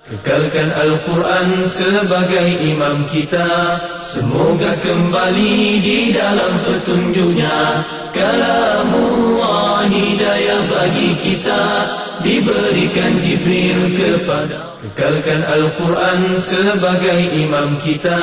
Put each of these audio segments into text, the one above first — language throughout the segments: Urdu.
Kekalkan Al-Quran sebagai imam kita, semoga kembali di dalam petunjuknya. Kalamullah hidayah bagi kita, diberikan Jibril kepada. Kekalkan Al-Quran sebagai imam kita,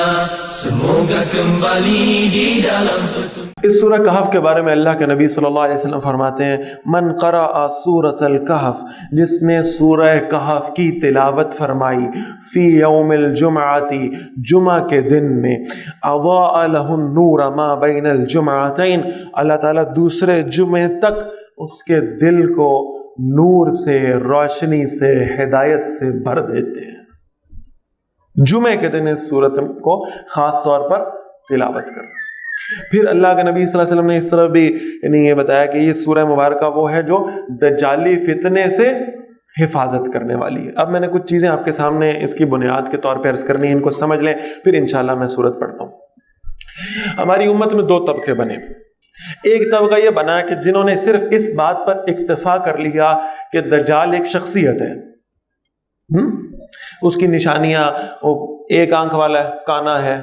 semoga kembali di dalam petunjuk. اس سورہ کہف کے بارے میں اللہ کے نبی صلی اللہ علیہ وسلم فرماتے ہیں، من قرأ سورۃ الکہف، جس نے سورہ کہف کی تلاوت فرمائی، فی یوم الجمعۃ، جمعہ کے دن میں، اضاء له النور ما بین الجمعتین، اللہ تعالیٰ دوسرے جمعے تک اس کے دل کو نور سے، روشنی سے، ہدایت سے بھر دیتے ہیں۔ جمعے کے دن اس سورت کو خاص طور پر تلاوت کرنا۔ پھر اللہ کے نبی صلی اللہ علیہ وسلم نے اس طرح بھی یہ بتایا کہ یہ سورہ مبارکہ وہ ہے جو دجالی فتنے سے حفاظت کرنے والی ہے۔ اب میں نے کچھ چیزیں آپ کے سامنے اس کی بنیاد کے طور پہ عرض کرنی ہے، ان کو سمجھ لیں، پھر انشاءاللہ میں سورت پڑھتا ہوں۔ ہماری امت میں دو طبقے بنے۔ ایک طبقہ یہ بنا کہ جنہوں نے صرف اس بات پر اکتفا کر لیا کہ دجال ایک شخصیت ہے، اس کی نشانیاں، وہ ایک آنکھ والا ہے، کانا ہے،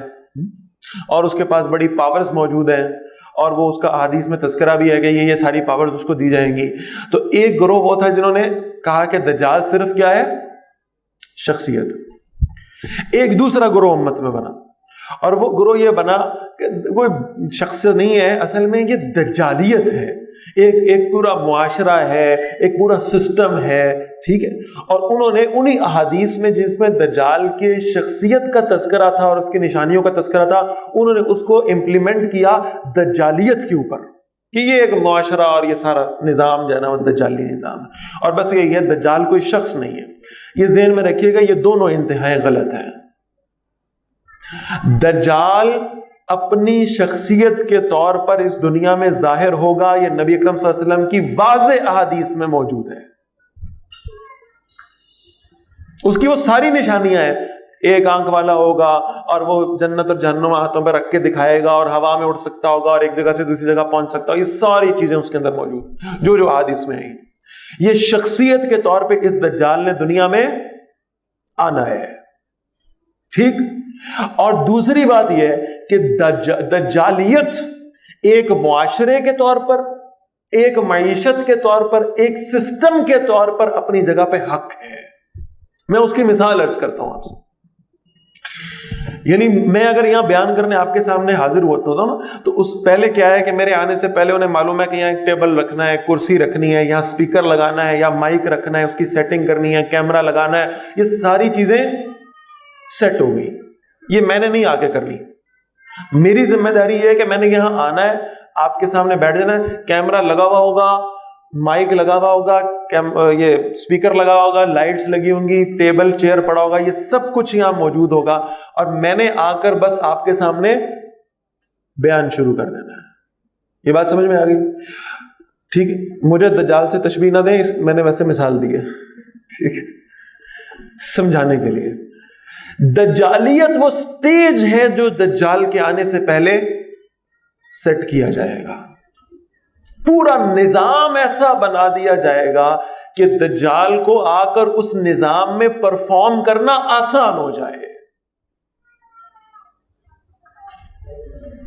اور اس کے پاس بڑی پاورز موجود ہیں، اور وہ اس کا احادیث میں تذکرہ بھی ہے کہ یہ ساری پاورز اس کو دی جائیں گی۔ تو ایک گروہ وہ تھا جنہوں نے کہا کہ دجال صرف کیا ہے؟ شخصیت۔ ایک دوسرا گروہ امت میں بنا، اور وہ گروہ یہ بنا کہ کوئی شخص نہیں ہے، اصل میں یہ دجالیت ہے، ایک پورا معاشرہ ہے، ایک پورا سسٹم ہے، ٹھیک ہے۔ اور انہوں نے انہی احادیث میں جس میں دجال کی شخصیت کا تذکرہ تھا اور اس کی نشانیوں کا تذکرہ تھا، انہوں نے اس کو امپلیمنٹ کیا دجالیت کے اوپر، کہ یہ ایک معاشرہ اور یہ سارا نظام جو ہے نا وہ دجالی نظام ہے، اور بس یہ دجال کوئی شخص نہیں ہے۔ یہ ذہن میں رکھیے گا، یہ دونوں انتہائی غلط ہیں۔ دجال اپنی شخصیت کے طور پر اس دنیا میں ظاہر ہوگا، یہ نبی اکرم صلی اللہ علیہ وسلم کی واضح احادیث میں موجود ہے۔ اس کی وہ ساری نشانیاں ہیں، ایک آنکھ والا ہوگا، اور وہ جنت اور جہنم ہاتھوں پہ رکھ کے دکھائے گا، اور ہوا میں اڑ سکتا ہوگا، اور ایک جگہ سے دوسری جگہ پہنچ سکتا ہوگا، یہ ساری چیزیں اس کے اندر موجود جو احادیث میں ہیں۔ یہ شخصیت کے طور پہ اس دجال نے دنیا میں آنا ہے، ٹھیک۔ اور دوسری بات یہ ہے کہ دجالیت ایک معاشرے کے طور پر، ایک معیشت کے طور پر، ایک سسٹم کے طور پر اپنی جگہ پہ حق ہے۔ میں اس کی مثال عرض کرتا ہوں آپ سے۔ یعنی میں اگر یہاں بیان کرنے آپ کے سامنے حاضر ہوتا ہوں نا، تو اس پہلے کیا ہے کہ میرے آنے سے پہلے انہیں معلوم ہے کہ یہاں ایک ٹیبل رکھنا ہے، کرسی رکھنی ہے، یہاں سپیکر لگانا ہے، یا مائک رکھنا ہے، اس کی سیٹنگ کرنی ہے، کیمرہ لگانا ہے، یہ ساری چیزیں سیٹ ہو گئی۔ یہ میں نے نہیں آگے کر لی، میری ذمہ داری یہ ہے کہ میں نے یہاں آنا ہے، آپ کے سامنے بیٹھ جانا ہے، کیمرہ لگا ہوا ہوگا، مائک لگا ہوا ہوگا، یہ سپیکر لگا ہوا ہوگا، لائٹس لگی ہوں گی، ٹیبل چیئر پڑا ہوگا، یہ سب کچھ یہاں موجود ہوگا، اور میں نے آ کر بس آپ کے سامنے بیان شروع کر دینا ہے۔ یہ بات سمجھ میں آ گئی؟ ٹھیک ہے، مجھے دجال سے تشبیہ نہ دیں، میں نے ویسے مثال دی ہے، ٹھیک ہے، سمجھانے کے لیے۔ دجالیت وہ سٹیج ہے جو دجال کے آنے سے پہلے سیٹ کیا جائے گا، پورا نظام ایسا بنا دیا جائے گا کہ دجال کو آ کر اس نظام میں پرفارم کرنا آسان ہو جائے،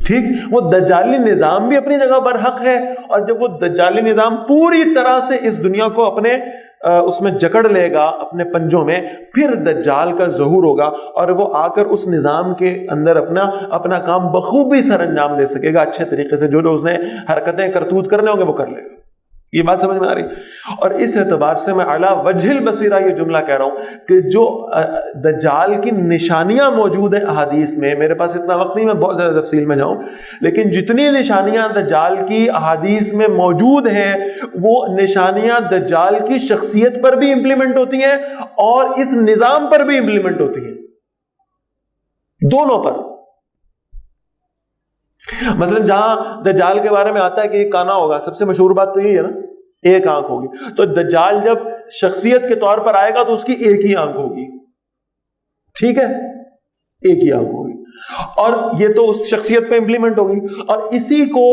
ٹھیک۔ وہ دجالی نظام بھی اپنی جگہ پر حق ہے، اور جب وہ دجالی نظام پوری طرح سے اس دنیا کو اپنے اس میں جکڑ لے گا اپنے پنجوں میں، پھر دجال کا ظہور ہوگا، اور وہ آ کر اس نظام کے اندر اپنا کام بخوبی سر انجام دے سکے گا، اچھے طریقے سے، جو اس نے حرکتیں کرتوت کرنے ہوں گے وہ کر لے گا۔ یہ بات سمجھ میں آ رہی؟ اور اس اعتبار سے میں علی وجہ البصیرہ یہ جملہ کہہ رہا ہوں کہ جو دجال کی نشانیاں موجود ہیں احادیث میں، میرے پاس اتنا وقت نہیں میں بہت زیادہ تفصیل میں جاؤں، لیکن جتنی نشانیاں دجال کی احادیث میں موجود ہیں، وہ نشانیاں دجال کی شخصیت پر بھی امپلیمنٹ ہوتی ہیں اور اس نظام پر بھی امپلیمنٹ ہوتی ہیں، دونوں پر۔ مثلا جہاں دجال کے بارے میں آتا ہے کہ یہ کانا ہوگا، سب سے مشہور بات تو یہی ہے نا، ایک آنکھ ہوگی، تو دجال جب شخصیت کے طور پر آئے گا تو اس کی ایک ہی آنکھ ہوگی، ٹھیک ہے، ایک ہی آنکھ ہوگی، اور یہ تو اس شخصیت پہ امپلیمنٹ ہوگی۔ اور اسی کو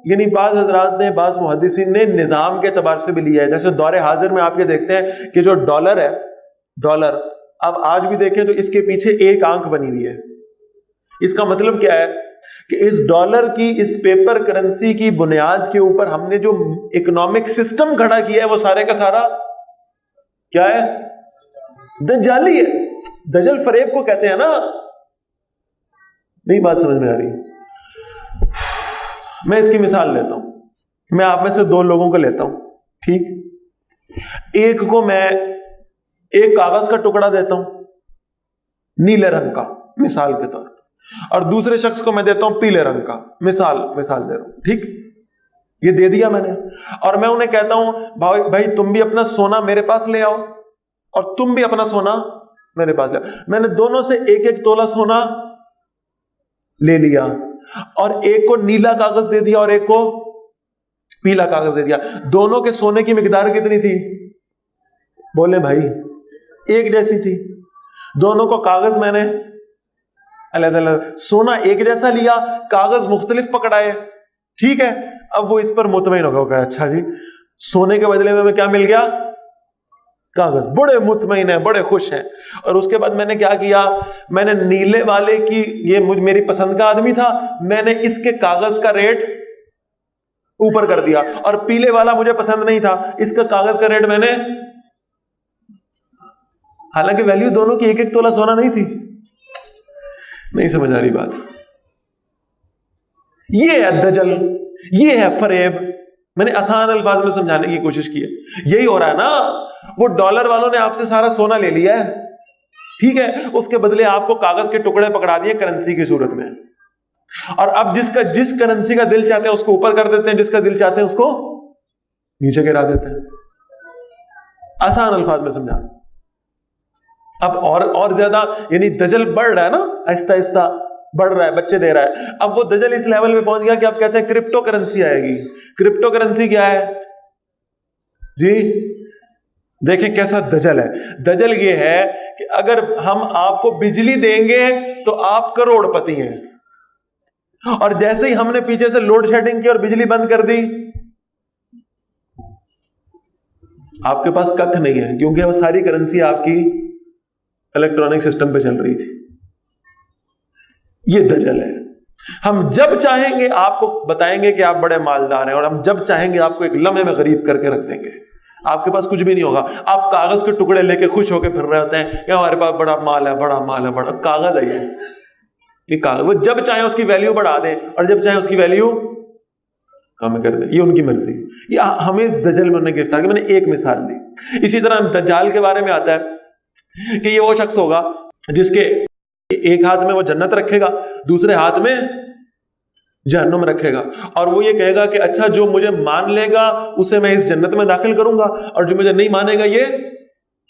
یعنی بعض حضرات نے، بعض محدثین نے نظام کے اعتبار سے بھی لیا ہے۔ جیسے دور حاضر میں آپ یہ دیکھتے ہیں کہ جو ڈالر ہے، ڈالر اب آج بھی دیکھیں تو اس کے پیچھے ایک آنکھ بنی ہوئی ہے. اس کا مطلب کیا ہے کہ اس ڈالر کی, اس پیپر کرنسی کی بنیاد کے اوپر ہم نے جو اکنامک سسٹم کھڑا کیا ہے وہ سارے کا سارا کیا ہے؟ دجالی ہے. دجل فریب کو کہتے ہیں نا. نہیں بات سمجھ میں آ رہی؟ میں اس کی مثال لیتا ہوں. میں آپ میں سے دو لوگوں کو لیتا ہوں, ٹھیک. ایک کو میں ایک کاغذ کا ٹکڑا دیتا ہوں نیلے رنگ کا مثال کے طور پر, اور دوسرے شخص کو میں دیتا ہوں پیلے رنگ کا, مثال دے رہا ہوں, ٹھیک. یہ دے دیا میں نے, اور میں انہیں کہتا ہوں بھائی تم بھی اپنا سونا میرے پاس لے آؤ اور تم بھی اپنا سونا میرے پاس لے آؤ. میں نے دونوں سے ایک ایک تولہ سونا لے لیا اور ایک کو نیلا کاغذ دے دیا اور ایک کو پیلا کاغذ دے دیا. دونوں کے سونے کی مقدار کتنی تھی؟ بولے بھائی ایک جیسی تھی. دونوں کو کاغذ میں نے علیحدہ علیحدہ, سونا ایک جیسا لیا, کاغذ مختلف پکڑائے, ٹھیک ہے. اب وہ اس پر مطمئن ہوگا, اچھا جی سونے کے بدلے میں ہمیں کیا مل گیا؟ کاغذ. بڑے مطمئن ہیں, بڑے خوش ہیں. اور اس کے بعد میں نے کیا کیا, میں نے نیلے والے کی, یہ میری پسند کا آدمی تھا, میں نے اس کے کاغذ کا ریٹ اوپر کر دیا, اور پیلے والا مجھے پسند نہیں تھا, اس کا کاغذ کا ریٹ میں نے, حالانکہ ویلیو دونوں کی ایک ایک تولہ سونا نہیں تھی. نہیں سمجھ آ رہی بات؟ یہ ہے دجل, یہ ہے فریب. میں نے آسان الفاظ میں سمجھانے کی کوشش کی ہے. یہی ہو رہا ہے نا, وہ ڈالر والوں نے آپ سے سارا سونا لے لیا ہے, ٹھیک ہے, اس کے بدلے آپ کو کاغذ کے ٹکڑے پکڑا دیے کرنسی کی صورت میں, اور اب جس کرنسی کا دل چاہتے ہیں اس کو اوپر کر دیتے ہیں, جس کا دل چاہتے ہیں اس کو نیچے گرا دیتے ہیں. آسان الفاظ میں سمجھا. اب اور زیادہ, یعنی دجل بڑھ رہا ہے نا, آہستہ آہستہ بڑھ رہا ہے, بچے دے رہا ہے. اب وہ دجل اس لیول پہ پہنچ گیا کہ اب کہتے ہیں کرپٹو کرنسی آئے گی. کرپٹو کرنسی کیا ہے جی؟ دیکھیں کیسا دجل ہے. دجل یہ ہے کہ اگر ہم آپ کو بجلی دیں گے تو آپ کروڑ پتی ہیں, اور جیسے ہی ہم نے پیچھے سے لوڈ شیڈنگ کی اور بجلی بند کر دی, آپ کے پاس ککھ نہیں ہے, کیونکہ وہ ساری کرنسی آپ کی الیکٹرانک سسٹم پہ چل رہی تھی. یہ دجل ہے. ہم جب چاہیں گے آپ کو بتائیں گے کہ آپ بڑے مالدار ہیں, اور ہم جب چاہیں گے آپ کو ایک لمحے میں غریب کر کے رکھ دیں گے. آپ کے پاس کچھ بھی نہیں ہوگا, آپ کاغذ کے ٹکڑے لے کے خوش ہو کے پھر رہے ہوتے ہیں کہ ہمارے پاس بڑا مال ہے, بڑا مال ہے, بڑا کاغذ ہے. یہ کاغذ, وہ جب چاہیں اس کی ویلیو بڑھا دیں اور جب چاہیں اس کی ویلیو کم کر دیں, یہ ان کی مرضی. یہ ہمیں اس دجل میں انہیں گرفتار کیا. میں نے ایک مثال دی. اسی طرح دجال کے بارے میں آتا ہے کہ یہ وہ شخص ہوگا جس کے ایک ہاتھ میں وہ جنت رکھے گا, دوسرے ہاتھ میں جہنم رکھے گا, اور وہ یہ کہے گا کہ اچھا جو مجھے مان لے گا اسے میں اس جنت میں داخل کروں گا, اور جو مجھے نہیں مانے گا یہ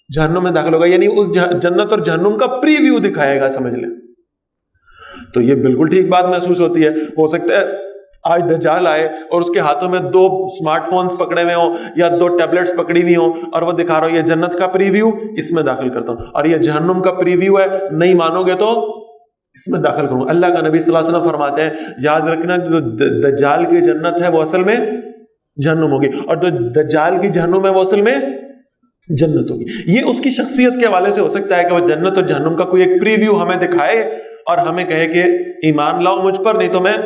جہنم میں داخل ہوگا. یعنی اس جنت اور جہنم کا پری ویو دکھائے گا, سمجھ لیں. تو یہ بالکل ٹھیک بات محسوس ہوتی ہے. ہو سکتا ہے آج دجال آئے اور اس کے ہاتھوں میں 2 اسمارٹ فونز پکڑے ہوئے ہوں یا 2 ٹیبلٹس پکڑی ہوئی ہوں, اور وہ دکھا رہا ہوں یہ جنت کا پری ویو, اس میں داخل کرتا ہوں, اور یہ جہنم کا پری ویو ہے, نہیں مانو گے تو اس میں داخل کروں. اللہ کا نبی صلی اللہ علیہ وسلم فرماتے ہیں یاد رکھنا جو دجال کی جنت ہے وہ اصل میں جہنم ہوگی, اور جو دجال کی جہنم ہے وہ اصل میں جنت ہوگی. یہ اس کی شخصیت کے حوالے سے ہو سکتا ہے کہ وہ جنت اور جہنم کا کوئی ایک پری ویو ہمیں دکھائے اور ہمیں کہے کہ ایمان لاؤ مجھ پر, نہیں تو میں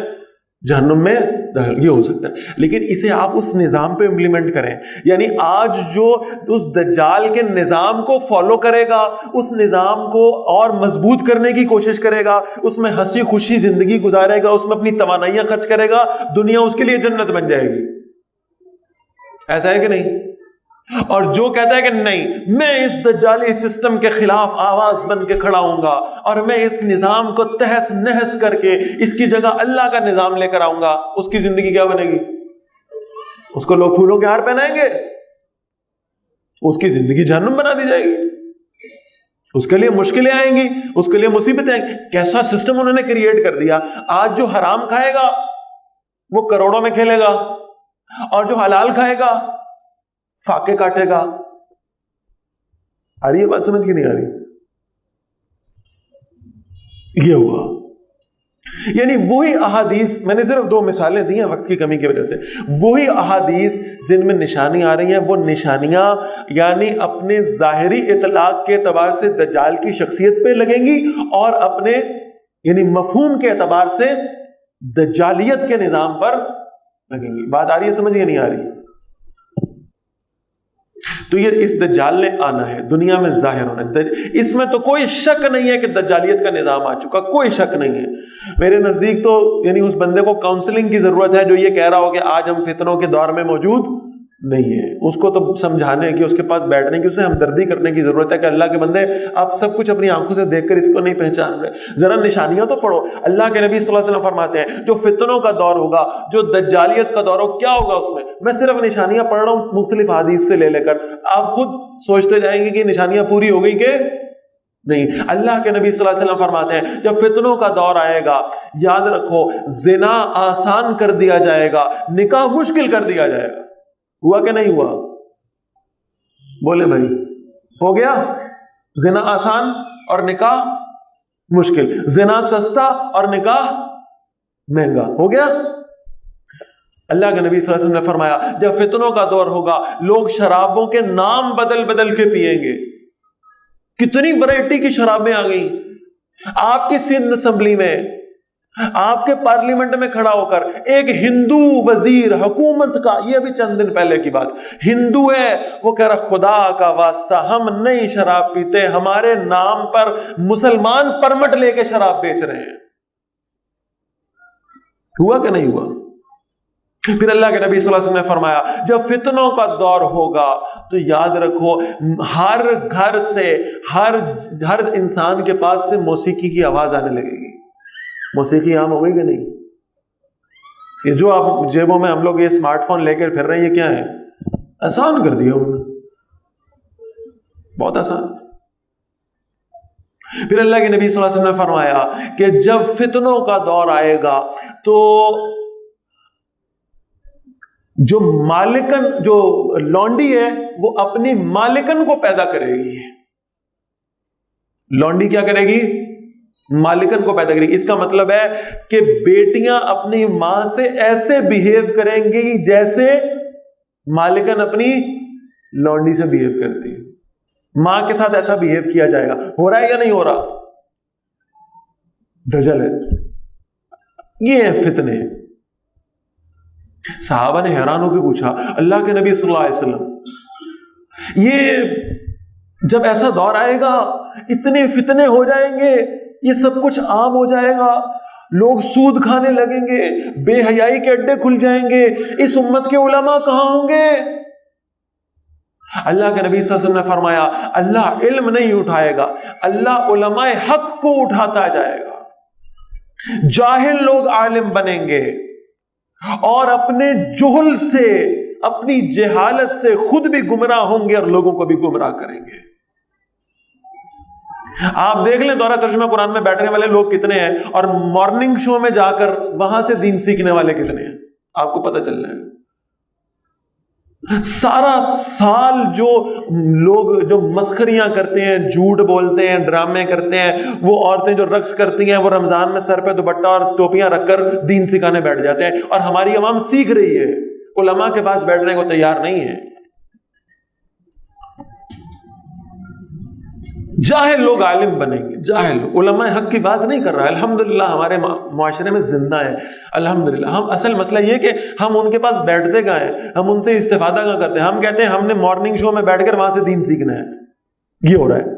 جہنم میں داخل. یہ ہو سکتا ہے, لیکن اسے آپ اس نظام پہ امپلیمنٹ کریں. یعنی آج جو اس دجال کے نظام کو فالو کرے گا, اس نظام کو اور مضبوط کرنے کی کوشش کرے گا, اس میں ہنسی خوشی زندگی گزارے گا, اس میں اپنی توانائیاں خرچ کرے گا, دنیا اس کے لیے جنت بن جائے گی. ایسا ہے کہ نہیں؟ اور جو کہتا ہے کہ نہیں میں اس دجالی سسٹم کے خلاف آواز بن کے کھڑا ہوں گا اور میں اس نظام کو تہس نہس کر کے اس کی جگہ اللہ کا نظام لے کر آؤں گا, اس کی زندگی کیا بنے گی؟ اس کو لوگ پھولوں کے ہار پہنائیں گے, اس کی زندگی جہنم بنا دی جائے گی, اس کے لیے مشکلیں آئیں گی, اس کے لیے مصیبتیں آئیں گی. کیسا سسٹم انہوں نے کریٹ کر دیا. آج جو حرام کھائے گا وہ کروڑوں میں کھیلے گا, اور جو حلال کھائے گا فاقے کاٹے گا. آ رہی ہے بات سمجھ کی نہیں آ رہی؟ یہ ہوا. یعنی وہی احادیث، میں نے صرف 2 مثالیں دی ہیں وقت کی کمی کی وجہ سے، وہی احادیث جن میں نشانی آ رہی ہیں، وہ نشانیاں یعنی اپنے ظاہری اطلاق کے اعتبار سے دجال کی شخصیت پہ لگیں گی، اور اپنے یعنی مفہوم کے اعتبار سے دجالیت کے نظام پر لگیں گی۔ بات آ رہی ہے سمجھ یا نہیں آ رہی؟ تو یہ اس دجال نے آنا ہے، دنیا میں ظاہر ہونا ہے، اس میں تو کوئی شک نہیں ہے کہ دجالیت کا نظام آ چکا، کوئی شک نہیں ہے۔ میرے نزدیک تو یعنی اس بندے کو کاؤنسلنگ کی ضرورت ہے جو یہ کہہ رہا ہو کہ آج ہم فتنوں کے دور میں موجود نہیں ہے، اس کو تو سمجھانے کی، اس کے پاس بیٹھنے کی، اسے ہمدردی کرنے کی ضرورت ہے کہ اللہ کے بندے آپ سب کچھ اپنی آنکھوں سے دیکھ کر اس کو نہیں پہچان رہے، ذرا نشانیاں تو پڑھو۔ اللہ کے نبی صلی اللہ علیہ وسلم فرماتے ہیں جو فتنوں کا دور ہوگا، جو دجالیت کا دور ہو، کیا ہوگا اس میں صرف نشانیاں پڑھ رہا ہوں مختلف حدیث سے لے کر، آپ خود سوچتے جائیں گے کہ نشانیاں پوری ہو گئی کہ نہیں۔ اللہ کے نبی صلی اللہ علیہ وسلم فرماتے ہیں جب فتنوں کا دور آئے گا، یاد رکھو زنا آسان کر دیا جائے گا، نکاح مشکل کر دیا جائے گا۔ ہوا کہ نہیں ہوا؟ بولے بھائی، ہو گیا؟ زنا آسان اور نکاح مشکل، زنا سستا اور نکاح مہنگا، ہو گیا؟ اللہ کے نبی صلی اللہ علیہ وسلم نے فرمایا جب فتنوں کا دور ہوگا لوگ شرابوں کے نام بدل بدل کے پیئیں گے۔ کتنی ورائٹی کی شرابیں آ گئی۔ آپ کی سندھ اسمبلی میں، آپ کے پارلیمنٹ میں کھڑا ہو کر ایک ہندو وزیر حکومت کا، یہ ابھی چند دن پہلے کی بات، ہندو ہے، وہ کہہ رہا خدا کا واسطہ ہم نہیں شراب پیتے، ہمارے نام پر مسلمان پرمٹ لے کے شراب بیچ رہے ہیں۔ ہوا کہ نہیں ہوا؟ پھر اللہ کے نبی صلی اللہ علیہ وسلم نے فرمایا جب فتنوں کا دور ہوگا تو یاد رکھو ہر گھر سے، ہر انسان کے پاس سے موسیقی کی آواز آنے لگے گی۔ موسیقی عام ہو گئی کہ نہیں؟ یہ جو آپ جیبوں میں ہم لوگ یہ اسمارٹ فون لے کر پھر رہے ہیں، یہ کیا ہے؟ آسان کر دیا انہوں نے، بہت آسان۔ پھر اللہ کے نبی صلی اللہ علیہ وسلم نے فرمایا کہ جب فتنوں کا دور آئے گا تو جو مالکن، جو لونڈی ہے وہ اپنی مالکن کو پیدا کرے گی۔ لونڈی کیا کرے گی؟ مالکن کو پیدا کرے گی۔ اس کا مطلب ہے کہ بیٹیاں اپنی ماں سے ایسے بہیو کریں گی جیسے مالکن اپنی لونڈی سے بہیو کرتی ہے۔ ماں کے ساتھ ایسا بہیو کیا جائے گا۔ ہو رہا ہے یا نہیں ہو رہا؟ دجل ہے، یہ ہے فتنے۔ صحابہ نے حیران ہو کے پوچھا اللہ کے نبی صلی اللہ علیہ وسلم، یہ جب ایسا دور آئے گا اتنے فتنے ہو جائیں گے، یہ سب کچھ عام ہو جائے گا، لوگ سود کھانے لگیں گے، بے حیائی کے اڈے کھل جائیں گے، اس امت کے علماء کہاں ہوں گے؟ اللہ کے نبی صلی اللہ علیہ وسلم نے فرمایا اللہ علم نہیں اٹھائے گا، اللہ علماء حق کو اٹھاتا جائے گا۔ جاہل لوگ عالم بنیں گے اور اپنے جہل سے، اپنی جہالت سے خود بھی گمراہ ہوں گے اور لوگوں کو بھی گمراہ کریں گے۔ آپ دیکھ لیں دورہ ترجمہ قرآن میں بیٹھنے والے لوگ کتنے ہیں اور مارننگ شو میں جا کر وہاں سے دین سیکھنے والے کتنے ہیں، آپ کو پتہ چل رہا ہے۔ سارا سال جو لوگ جو مسخریاں کرتے ہیں، جھوٹ بولتے ہیں، ڈرامے کرتے ہیں، وہ عورتیں جو رقص کرتی ہیں، وہ رمضان میں سر پہ دوپٹہ اور ٹوپیاں رکھ کر دین سکھانے بیٹھ جاتے ہیں، اور ہماری عوام سیکھ رہی ہے، علماء کے پاس بیٹھنے کو تیار نہیں ہے۔ جاہل لوگ عالم بنیں گے، جاہل علماء حق کی بات نہیں کر رہا ہے۔ الحمدللہ ہمارے معاشرے میں زندہ ہے الحمدللہ۔ ہم اصل مسئلہ یہ کہ ہم ان کے پاس بیٹھتے کہاں ہیں، ہم ان سے استفادہ کہاں کرتے ہیں۔ ہم کہتے ہیں ہم نے مارننگ شو میں بیٹھ کر وہاں سے دین سیکھنا ہے، یہ ہو رہا ہے۔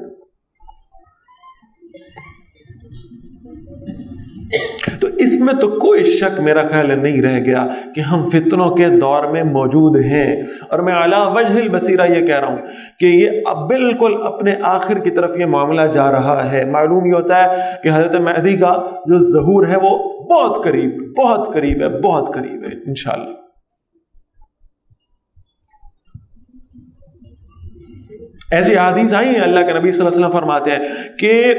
تو اس میں تو کوئی شک میرا خیال ہے نہیں رہ گیا کہ ہم فتنوں کے دور میں موجود ہیں، اور میں علی وجہ البصیرہ یہ کہہ رہا ہوں کہ یہ اب بالکل اپنے آخر کی طرف یہ معاملہ جا رہا ہے۔ معلوم یہ ہوتا ہے کہ حضرت مہدی کا جو ظہور ہے وہ بہت قریب، بہت قریب ہے، بہت قریب ہے انشاءاللہ۔ ایسی احادیث آئی ہیں، اللہ کے نبی صلی اللہ علیہ وسلم فرماتے ہیں کہ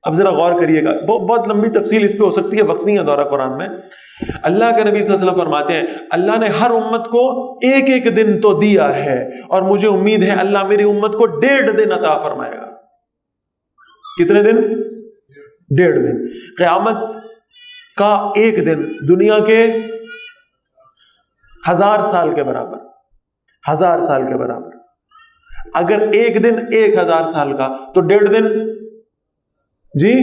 اب ذرا غور کریے گا، بہت لمبی تفصیل اس پہ ہو سکتی ہے، وقت نہیں ہے دورہ قرآن میں۔ اللہ کے نبی صلی اللہ علیہ وسلم فرماتے ہیں اللہ نے ہر امت کو ایک ایک دن تو دیا ہے، اور مجھے امید ہے اللہ میری امت کو 1.5 دن عطا فرمائے گا۔ کتنے دن؟ 1.5 دن۔ قیامت کا ایک دن دنیا کے 1000 سال کے برابر، 1000 سال کے برابر. اگر ایک دن 1000 سال کا تو 1.5 دن جی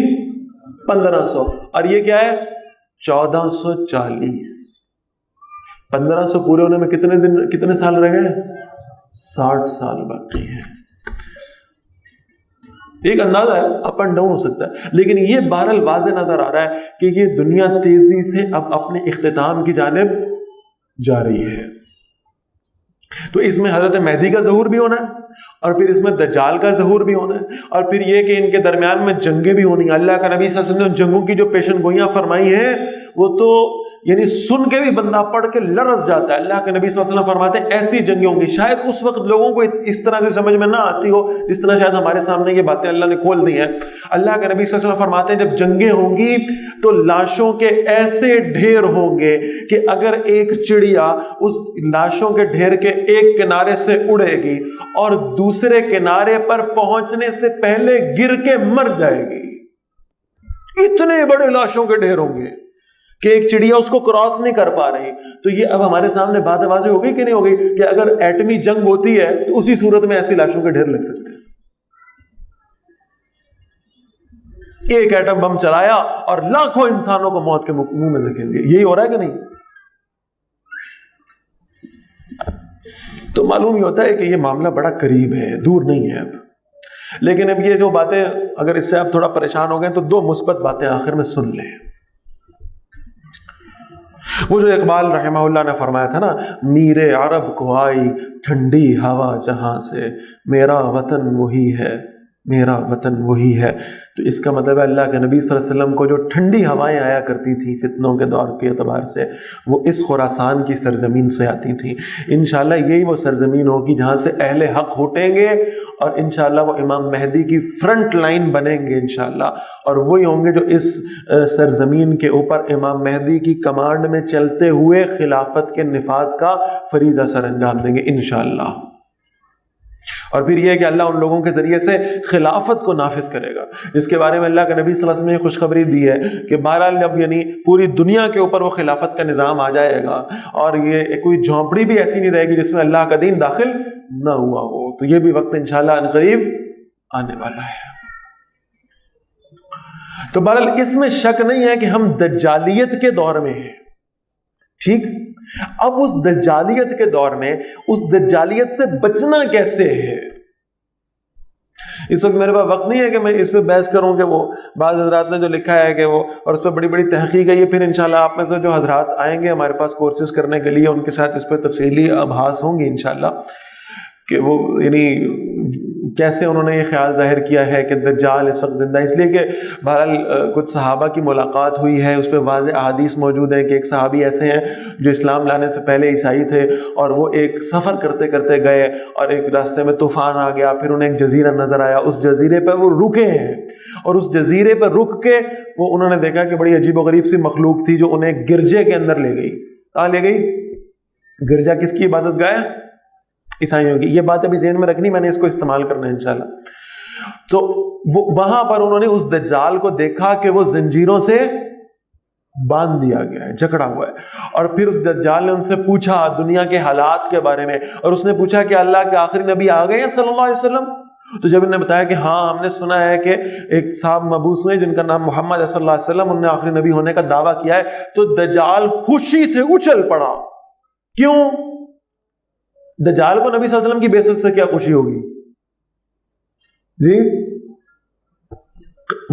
1500، اور یہ کیا ہے 1440. 1500 پورے ہونے میں کتنے سال رہ گئے؟ 60 سال باقی ہیں. ایک اندازہ ہے، اپ اینڈ ڈاؤن ہو سکتا ہے، لیکن یہ بہرحال واضح نظر آ رہا ہے کہ یہ دنیا تیزی سے اب اپنے اختتام کی جانب جا رہی ہے. تو اس میں حضرت مہدی کا ظہور بھی ہونا ہے، اور پھر اس میں دجال کا ظہور بھی ہونا ہے، اور پھر یہ کہ ان کے درمیان میں جنگیں بھی ہونی ہیں. اللہ کا نبی صلی اللہ علیہ وسلم نے جنگوں کی جو پیشن گوئیاں فرمائی ہیں وہ تو یعنی سن کے بھی بندہ پڑھ کے لرز جاتا ہے. اللہ کے نبی صلی اللہ علیہ وسلم فرماتے ہیں ایسی جنگیں ہوں گی. شاید اس وقت لوگوں کو اس طرح سے سمجھ میں نہ آتی ہو جس طرح شاید ہمارے سامنے یہ باتیں اللہ نے کھول دی ہیں. اللہ کے نبی صلی اللہ علیہ وسلم فرماتے ہیں جب جنگیں ہوں گی تو لاشوں کے ایسے ڈھیر ہوں گے کہ اگر ایک چڑیا اس لاشوں کے ڈھیر کے ایک کنارے سے اڑے گی اور دوسرے کنارے پر پہنچنے سے پہلے گر کے مر جائے گی. اتنے بڑے لاشوں کے ڈھیر ہوں گے کہ ایک چڑیا اس کو کراس نہیں کر پا رہی. تو یہ اب ہمارے سامنے بات واضح ہوگی کہ نہیں ہوگی کہ اگر ایٹمی جنگ ہوتی ہے تو اسی صورت میں ایسی لاشوں کے ڈھیر لگ سکتے ہیں. ایک ایٹم بم چلایا اور لاکھوں انسانوں کو موت کے منہ میں دھکیل دیا. یہی ہو رہا ہے کہ نہیں؟ تو معلوم یہ ہوتا ہے کہ یہ معاملہ بڑا قریب ہے، دور نہیں ہے اب. لیکن اب یہ جو باتیں اگر اس سے آپ تھوڑا پریشان ہو گئے تو 2 مثبت باتیں آخر میں سن لیں. وہ جو اقبال رحمہ اللہ نے فرمایا تھا نا، میرے عرب کو آئی ٹھنڈی ہوا جہاں سے، میرا وطن وہی ہے، میرا وطن وہی ہے. تو اس کا مطلب ہے اللہ کے نبی صلی اللہ علیہ وسلم کو جو ٹھنڈی ہوائیں آیا کرتی تھیں فتنوں کے دور کے اعتبار سے، وہ اس خراسان کی سرزمین سے آتی تھیں. انشاءاللہ یہی وہ سرزمین ہوگی جہاں سے اہل حق پھوٹیں گے، اور انشاءاللہ وہ امام مہدی کی فرنٹ لائن بنیں گے انشاءاللہ، اور وہی ہوں گے جو اس سرزمین کے اوپر امام مہدی کی کمانڈ میں چلتے ہوئے خلافت کے نفاذ کا فریضہ سر انجام دیں گے انشاءاللہ. اور پھر یہ کہ اللہ ان لوگوں کے ذریعے سے خلافت کو نافذ کرے گا جس کے بارے میں اللہ کے نبی صلی اللہ علیہ وسلم نے خوشخبری دی ہے کہ بہرحال جب یعنی پوری دنیا کے اوپر وہ خلافت کا نظام آ جائے گا اور یہ کوئی جھونپڑی بھی ایسی نہیں رہے گی جس میں اللہ کا دین داخل نہ ہوا ہو. تو یہ بھی وقت انشاءاللہ ان قریب آنے والا ہے. تو بہرحال اس میں شک نہیں ہے کہ ہم دجالیت کے دور میں ہیں. ٹھیک، اب اس دجالیت کے دور میں اس دجالیت سے بچنا کیسے ہے؟ اس وقت میرے پاس وقت نہیں ہے کہ میں اس پہ بحث کروں کہ وہ بعض حضرات نے جو لکھا ہے کہ وہ، اور اس پہ بڑی بڑی تحقیق ہے. یہ پھر انشاءاللہ آپ میں سے جو حضرات آئیں گے ہمارے پاس کورسز کرنے کے لیے، ان کے ساتھ اس پہ تفصیلی ابحاث ہوں گی انشاءاللہ کہ وہ یعنی کیسے انہوں نے یہ خیال ظاہر کیا ہے کہ دجال اس وقت زندہ. اس لیے کہ بہرحال کچھ صحابہ کی ملاقات ہوئی ہے، اس پہ واضح احادیث موجود ہیں کہ ایک صحابی ایسے ہیں جو اسلام لانے سے پہلے عیسائی تھے، اور وہ ایک سفر کرتے کرتے گئے اور ایک راستے میں طوفان آ گیا، پھر انہیں ایک جزیرہ نظر آیا، اس جزیرے پہ وہ رکے ہیں، اور اس جزیرے پہ رک کے وہ انہوں نے دیکھا کہ بڑی عجیب و غریب سی مخلوق تھی جو انہیں گرجے کے اندر لے گئی. کہاں لے گئی؟ گرجا کس کی عبادت گاہ؟ عیسائیوں کی. یہ بات ابھی ذہن میں رکھنی، میں نے اس کو استعمال کرنا ہے انشاءاللہ. تو وہاں پر انہوں نے اس دجال کو دیکھا کہ وہ زنجیروں سے باندھ دیا گیا ہے، جکڑا ہوا ہے. اور پھر اس دجال نے ان سے پوچھا دنیا کے حالات کے بارے میں، اور اس نے پوچھا کہ اللہ کے آخری نبی آ گئے ہیں صلی اللہ علیہ وسلم؟ تو جب انہوں نے بتایا کہ ہاں ہم نے سنا ہے کہ ایک صاحب مبعوث ہوئے جن کا نام محمد صلی اللہ علیہ وسلم، انہوں نے آخری نبی ہونے کا دعویٰ کیا ہے، تو دجال خوشی سے اچھل پڑا. کیوں؟ دجال کو نبی صلی اللہ علیہ وسلم کی بعثت سے کیا خوشی ہوگی جی؟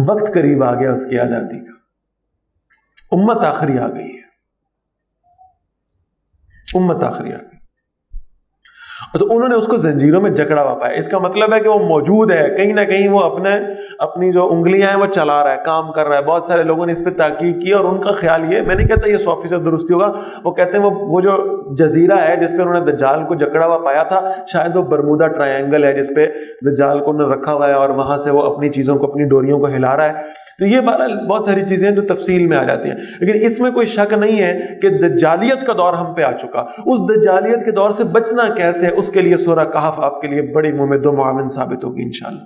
وقت قریب آ گیا اس کی آزادی کا، امت آخری آ گئی ہے، امت آخری آ گئی. تو انہوں نے اس کو زنجیروں میں جکڑا ہوا پایا. اس کا مطلب ہے کہ وہ موجود ہے کہیں نہ کہیں، وہ اپنی جو انگلیاں ہیں وہ چلا رہا ہے، کام کر رہا ہے. بہت سارے لوگوں نے اس پہ تحقیق کی اور ان کا خیال یہ، میں نہیں کہتا یہ 100% درستی ہوگا، وہ کہتے ہیں وہ جو جزیرہ ہے جس پہ انہوں نے دجال کو جکڑا ہوا پایا تھا، شاید وہ برمودا ٹرائنگل ہے جس پہ دجال کو انہوں نے رکھا ہوا ہے اور وہاں سے وہ اپنی چیزوں کو، اپنی ڈوریوں کو ہلا رہا ہے. تو یہ بہت ساری چیزیں جو تفصیل میں آ جاتی ہیں، لیکن اس میں کوئی شک نہیں ہے کہ دجالیت کا دور ہم پہ آ چکا. اس دجالیت کے دور سے بچنا کیسے ہے، اس کے لیے سورہ کہف آپ کے لیے بڑی ممد و معاون ثابت ہوگی انشاءاللہ.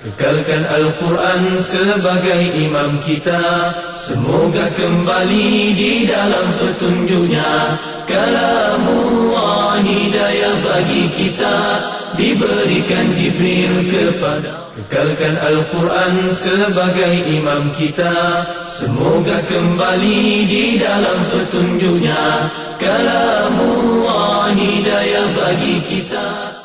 Kekalkan Al-Quran sebagai imam kita, semoga kembali di dalam petunjuknya. Kalamullah hidayah bagi kita, diberikan Jibril kepada. Kekalkan Al-Quran sebagai imam kita, semoga kembali di dalam petunjuknya. Kalamullah hidayah bagi kita.